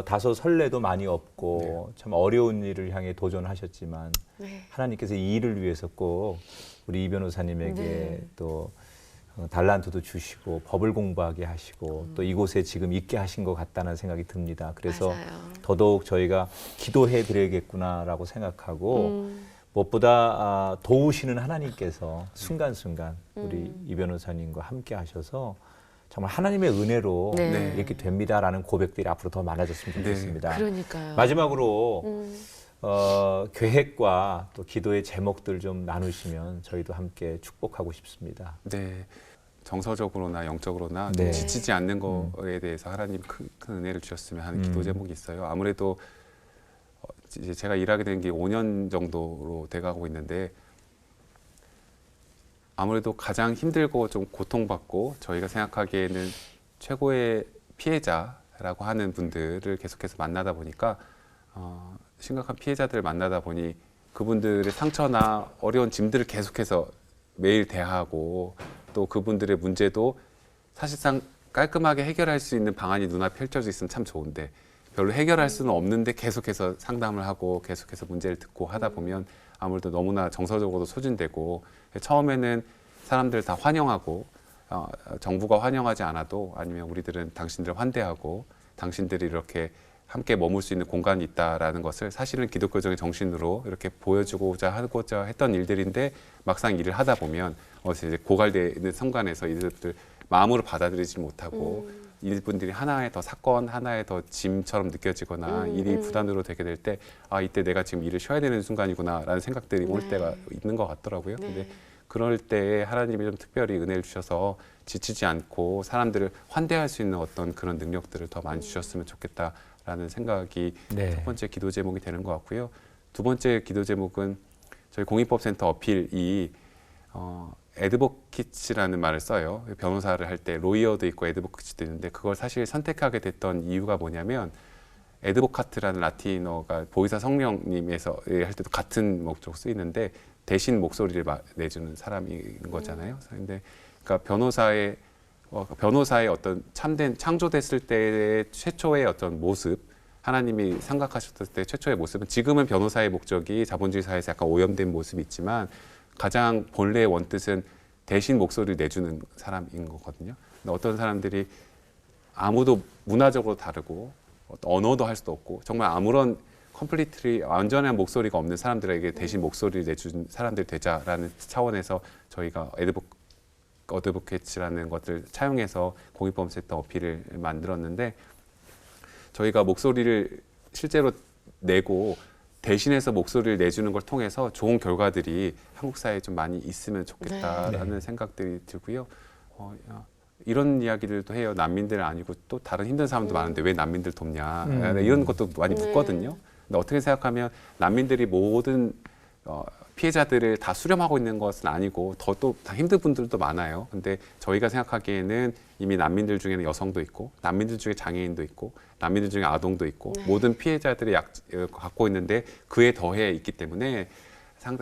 다소 설레도 많이 없고 참 어려운 일을 향해 도전하셨지만 네. 하나님께서 이 일을 위해서 꼭 우리 이 변호사님에게 네. 또 달란트도 주시고 법을 공부하게 하시고 또 이곳에 지금 있게 하신 것 같다는 생각이 듭니다. 그래서 맞아요. 더더욱 저희가 기도해 드려야겠구나라고 생각하고 무엇보다 도우시는 하나님께서 순간순간 우리 이 변호사님과 함께 하셔서 정말 하나님의 은혜로 네. 이렇게 됩니다라는 고백들이 앞으로 더 많아졌으면 좋겠습니다. 그러니까요. 마지막으로 계획과 또 기도의 제목들 좀 나누시면 저희도 함께 축복하고 싶습니다. 네. 정서적으로나 영적으로나 네. 지치지 않는 거에 대해서 하나님 큰 은혜를 주셨으면 하는 기도 제목이 있어요. 아무래도 이제 제가 일하게 된 게 5년 정도로 돼가고 있는데 아무래도 가장 힘들고 좀 고통받고 저희가 생각하기에는 최고의 피해자라고 하는 분들을 계속해서 만나다 보니까 심각한 피해자들을 만나다 보니 그분들의 상처나 어려운 짐들을 계속해서 매일 대하고 또 그분들의 문제도 사실상 깔끔하게 해결할 수 있는 방안이 눈앞에 펼쳐져 있으면 참 좋은데 별로 해결할 수는 없는데 계속해서 상담을 하고 계속해서 문제를 듣고 하다 보면 아무래도 너무나 정서적으로도 소진되고 처음에는 사람들 다 환영하고 정부가 환영하지 않아도 아니면 우리들은 당신들을 환대하고 당신들이 이렇게 함께 머물 수 있는 공간이 있다라는 것을 사실은 기독교적인 정신으로 이렇게 보여주고자 하고자 했던 일들인데 막상 일을 하다 보면 이제 고갈되는 순간에서 이들을 마음으로 받아들이지 못하고 이분들이 하나의 더 사건, 하나의 더 짐처럼 느껴지거나 일이 부담으로 되게 될 때 이때 내가 지금 일을 쉬어야 되는 순간이구나라는 생각들이 올 때가 있는 것 같더라고요. 근데 그럴 때에 하나님이 좀 특별히 은혜를 주셔서 지치지 않고 사람들을 환대할 수 있는 어떤 그런 능력들을 더 많이 주셨으면 좋겠다라는 생각이 첫 번째 기도 제목이 되는 것 같고요. 두 번째 기도 제목은 저희 공익법센터 어필이 애드보키츠라는 말을 써요. 변호사를 할 때 로이어도 있고 애드보키츠도 있는데 그걸 사실 선택하게 됐던 이유가 뭐냐면 애드보카트라는 라틴어가 보이사 성령님에서 할 때도 같은 목적으로 쓰이는데 대신 목소리를 내주는 사람인 거잖아요. 근데 그러니까 변호사의 어떤 참된 창조됐을 때의 최초의 어떤 모습, 하나님이 생각하셨을 때 최초의 모습은 지금은 변호사의 목적이 자본주의 사회에서 약간 오염된 모습이 있지만 가장 본래의 원뜻은 대신 목소리를 내주는 사람인 거거든요. 근데 어떤 사람들이 아무도 문화적으로 다르고 언어도 할 수도 없고 정말 아무런 컴플리트리 완전한 목소리가 없는 사람들에게 대신 목소리를 내준 사람들이 되자라는 차원에서 저희가 어드보케이츠라는 것을 차용해서 공익범센터 어필을 만들었는데 저희가 목소리를 실제로 내고 대신해서 목소리를 내주는 걸 통해서 좋은 결과들이 한국 사회에 좀 많이 있으면 좋겠다라는 생각들이 들고요. 이런 이야기들도 해요. 난민들 아니고 또 다른 힘든 사람도 많은데 왜 난민들 돕냐 이런 것도 많이 묻거든요. 근데 어떻게 생각하면 난민들이 모든 피해자들을 다 수렴하고 있는 것은 아니고 또 다 힘든 분들도 많아요. 근데 저희가 생각하기에는 이미 난민들 중에는 여성도 있고 난민들 중에 장애인도 있고 난민들 중에 아동도 있고 모든 피해자들이 갖고 있는데 그에 더해 있기 때문에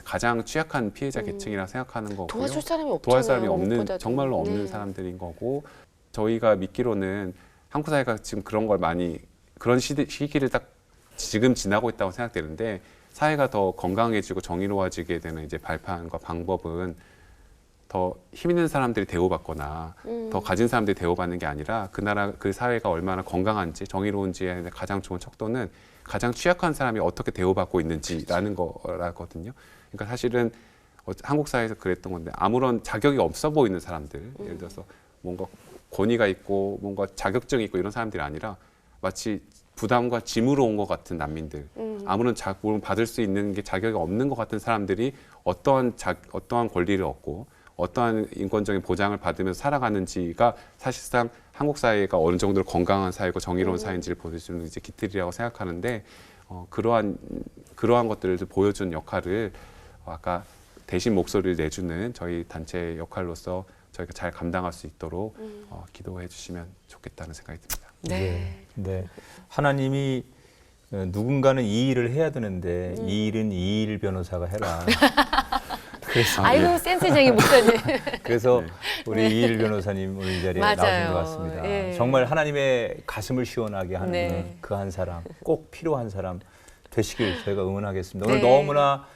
가장 취약한 피해자 계층이라 생각하는 거고요. 도와줄 사람이 없잖아요. 도와줄 사람이 없는 무엇보다도. 정말로 없는 사람들인 거고 저희가 믿기로는 한국 사회가 지금 그런 걸 많이 그런 시기를 딱 지금 지나고 있다고 생각되는데 사회가 더 건강해지고 정의로워지게 되는 이제 발판과 방법은 더 힘 있는 사람들이 대우받거나 더 가진 사람들이 대우받는 게 아니라 그 나라 그 사회가 얼마나 건강한지 정의로운지에 가장 좋은 척도는 가장 취약한 사람이 어떻게 대우받고 있는지라는 거라거든요. 그러니까 사실은 한국 사회에서 그랬던 건데 아무런 자격이 없어 보이는 사람들 예를 들어서 뭔가 권위가 있고 뭔가 자격증이 있고 이런 사람들이 아니라 마치 부담과 짐으로 온 것 같은 난민들, 아무런 자격을 받을 수 있는 게 자격이 없는 것 같은 사람들이 어떠한 권리를 얻고 어떠한 인권적인 보장을 받으면서 살아가는지가 사실상 한국 사회가 어느 정도로 건강한 사회고 정의로운 사회인지를 보여주는 이제 기틀이라고 생각하는데 그러한 것들을 보여준 역할을 아까 대신 목소리를 내주는 저희 단체 역할로서 저희가 잘 감당할 수 있도록 기도해 주시면 좋겠다는 생각이 듭니다. 네. 하나님이 누군가는 이 일을 해야 되는데 이 일은 이일 변호사가 해라. 그래서 아이고 센스쟁이 목사님. 그래서 우리 이일 변호사님 오늘 이 자리에 맞아요. 나오신 것 같습니다. 예. 정말 하나님의 가슴을 시원하게 하는 그 한 사람, 꼭 필요한 사람 되시길 저희가 응원하겠습니다. 오늘 너무나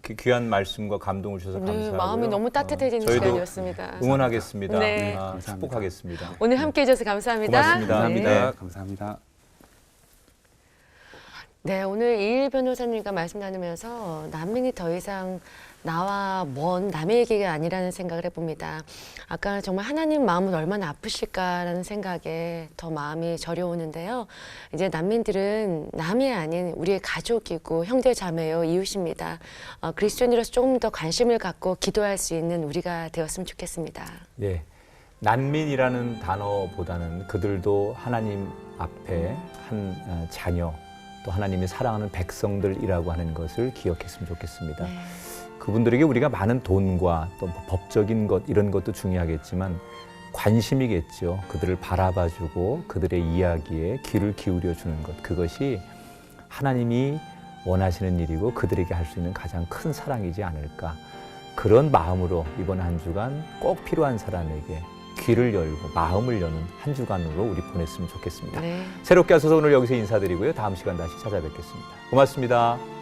귀한 말씀과 감동을 주셔서 감사하고요. 마음이 너무 따뜻해지는 저희도 시간이었습니다. 응원하겠습니다. 네. 축복하겠습니다. 오늘 함께해 주셔서 감사합니다. 고맙습니다. 감사합니다. 네. 감사합니다. 네, 오늘 이일 변호사님과 말씀 나누면서 난민이 더 이상 나와 먼 남의 얘기가 아니라는 생각을 해봅니다. 아까 정말 하나님 마음은 얼마나 아프실까라는 생각에 더 마음이 저려오는데요. 이제 난민들은 남이 아닌 우리의 가족이고 형제 자매요 이웃입니다. 그리스도인으로서 조금 더 관심을 갖고 기도할 수 있는 우리가 되었으면 좋겠습니다. 예. 난민이라는 단어보다는 그들도 하나님 앞에 한 자녀, 또 하나님이 사랑하는 백성들이라고 하는 것을 기억했으면 좋겠습니다. 네. 그분들에게 우리가 많은 돈과 또 법적인 것 이런 것도 중요하겠지만 관심이겠죠. 그들을 바라봐주고 그들의 이야기에 귀를 기울여주는 것, 그것이 하나님이 원하시는 일이고 그들에게 할 수 있는 가장 큰 사랑이지 않을까. 그런 마음으로 이번 한 주간 꼭 필요한 사람에게 귀를 열고 마음을 여는 한 주간으로 우리 보냈으면 좋겠습니다. 네. 새롭게 하셔서 오늘 여기서 인사드리고요. 다음 시간 다시 찾아뵙겠습니다. 고맙습니다.